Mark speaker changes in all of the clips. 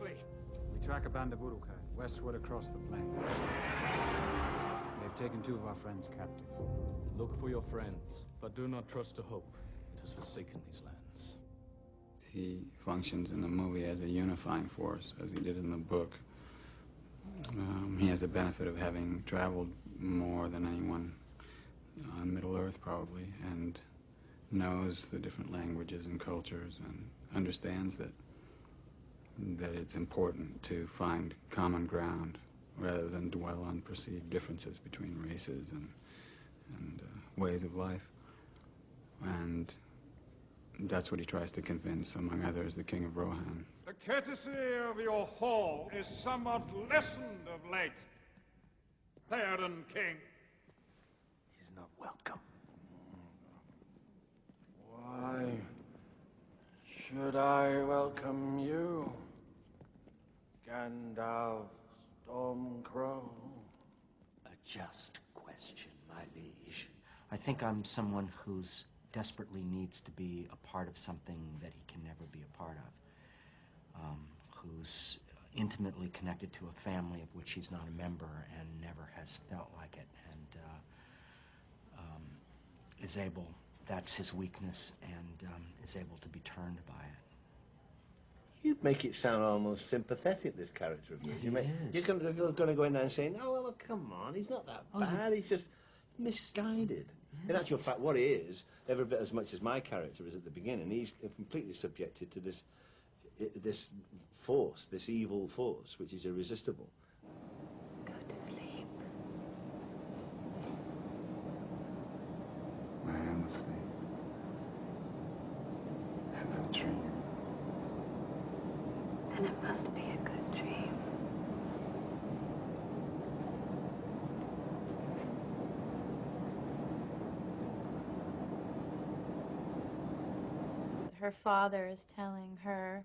Speaker 1: quickly.
Speaker 2: We track a band of Uruk-hai westward across the plain. They've taken 2 of our friends captive.
Speaker 1: Look for your friends, but do not trust to hope. It has forsaken these lands.
Speaker 3: He functions in the movie as a unifying force, as he did in the book. He has the benefit of having traveled more than anyone on Middle Earth, probably, and knows the different languages and cultures and understands that it's important to find common ground rather than dwell on perceived differences between races and ways of life. And that's what he tries to convince, among others, the King of Rohan.
Speaker 4: The courtesy of your hall is somewhat lessened of late. Theoden, King.
Speaker 1: He's not welcome.
Speaker 5: Why should I welcome you, Gandalf Stormcrow?
Speaker 6: A just question, my liege. I think I'm someone who's desperately needs to be a part of something that he can never be a part of. Who's intimately connected to a family of which he's not a member and never has felt like it, and is able, that's his weakness, and is able to be turned by it.
Speaker 7: You make it sound almost sympathetic, this character of yours. You're going to go in there and say, "Oh, well, come on, he's not that bad, he's just misguided." In actual fact, what he is, every bit as much as my character is at the beginning, he's completely subjected to this force, this evil force, which is irresistible.
Speaker 8: Go to sleep.
Speaker 3: I am asleep. This is a dream.
Speaker 8: Then it must be a good dream.
Speaker 9: Her father is telling her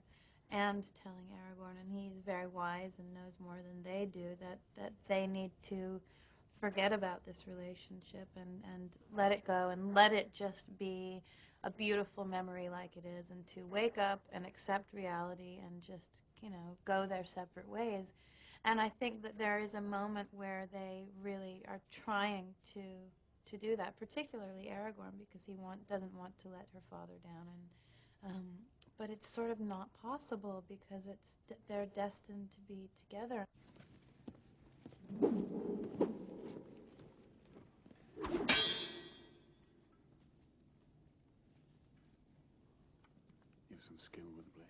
Speaker 9: and telling Aragorn, and he's very wise and knows more than they do, that they need to forget about this relationship and let it go and let it just be a beautiful memory like it is, and to wake up and accept reality and just, go their separate ways. And I think that there is a moment where they really are trying to do that, particularly Aragorn, because he doesn't want to let her father down, but it's sort of not possible because they're destined to be together.
Speaker 3: You have some skill with a blade.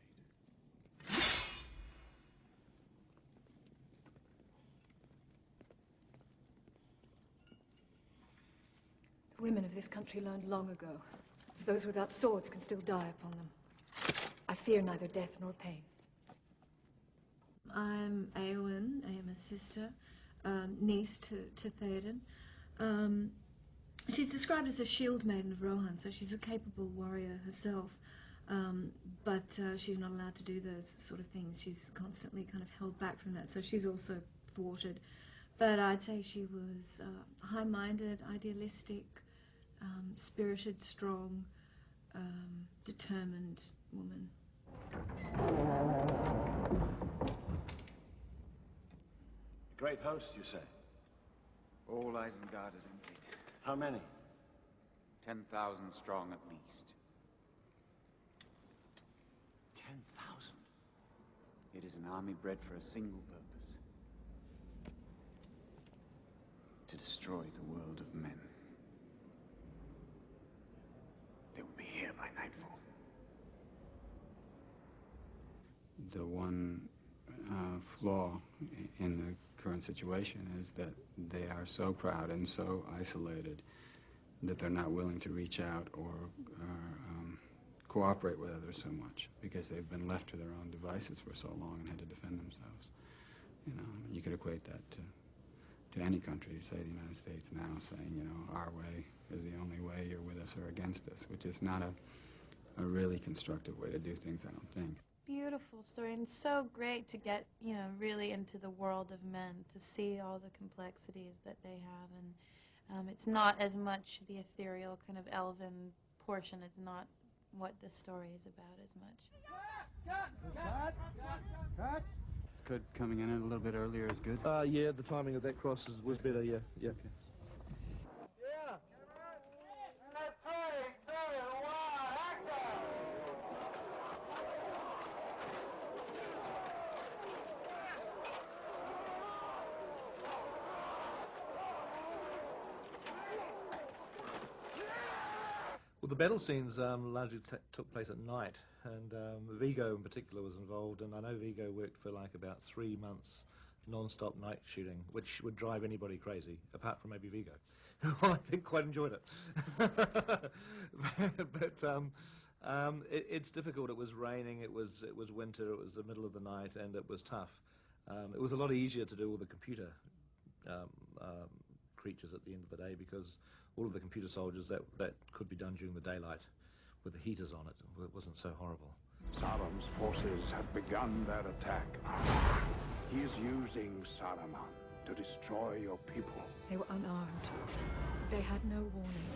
Speaker 10: The women of this country learned long ago. Those without swords can still die upon them. I fear neither death nor pain.
Speaker 11: I'm Eowyn. I am a sister, niece to Theoden. She's described as a shield maiden of Rohan, so she's a capable warrior herself. But she's not allowed to do those sort of things. She's constantly kind of held back from that, so she's also thwarted. But I'd say she was high-minded, idealistic, spirited, strong, determined woman.
Speaker 7: Great host, you say?
Speaker 2: All Isengard is emptied.
Speaker 7: How many?
Speaker 2: 10,000 strong at least.
Speaker 7: 10,000?
Speaker 2: It is an army bred for a single purpose. To destroy the world of men. They will be here by nightfall.
Speaker 3: The one flaw in the current situation is that they are so proud and so isolated that they're not willing to reach out or cooperate with others so much because they've been left to their own devices for so long and had to defend themselves. You could equate that to any country, say the United States now, saying, our way is the only way, you're with us or against us, which is not a really constructive way to do things, I don't think.
Speaker 9: Beautiful story, and so great to get, really into the world of men, to see all the complexities that they have, and it's not as much the ethereal kind of elven portion, it's not what the story is about as much.
Speaker 5: Cut!
Speaker 2: Fred coming in a little bit earlier is good?
Speaker 12: Yeah, the timing of that cross was better, yeah.
Speaker 2: Okay.
Speaker 5: Yeah. 3, 2, 1, action!
Speaker 12: Well, the battle scenes largely took place at night, and Vigo in particular was involved, and I know Vigo worked for like about 3 months non-stop night shooting, which would drive anybody crazy, apart from maybe Vigo, who I think quite enjoyed it. It's difficult. It was raining, it was winter, it was the middle of the night, and it was tough. It was a lot easier to do all the computer creatures at the end of the day, because all of the computer soldiers, that could be done during the daylight with the heaters on it. It wasn't so horrible.
Speaker 13: Saddam's forces have begun their attack. He is using Saruman to destroy your people.
Speaker 10: They were unarmed. They had no warning.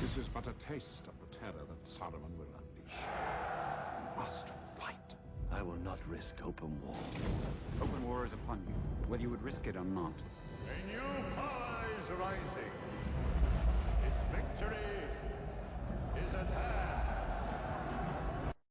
Speaker 13: This is but a taste of the terror that Saruman will unleash. You must fight.
Speaker 5: I will not risk open war.
Speaker 2: Open war is upon you, whether you would risk it or not.
Speaker 4: A new power is rising. Its victory is at hand.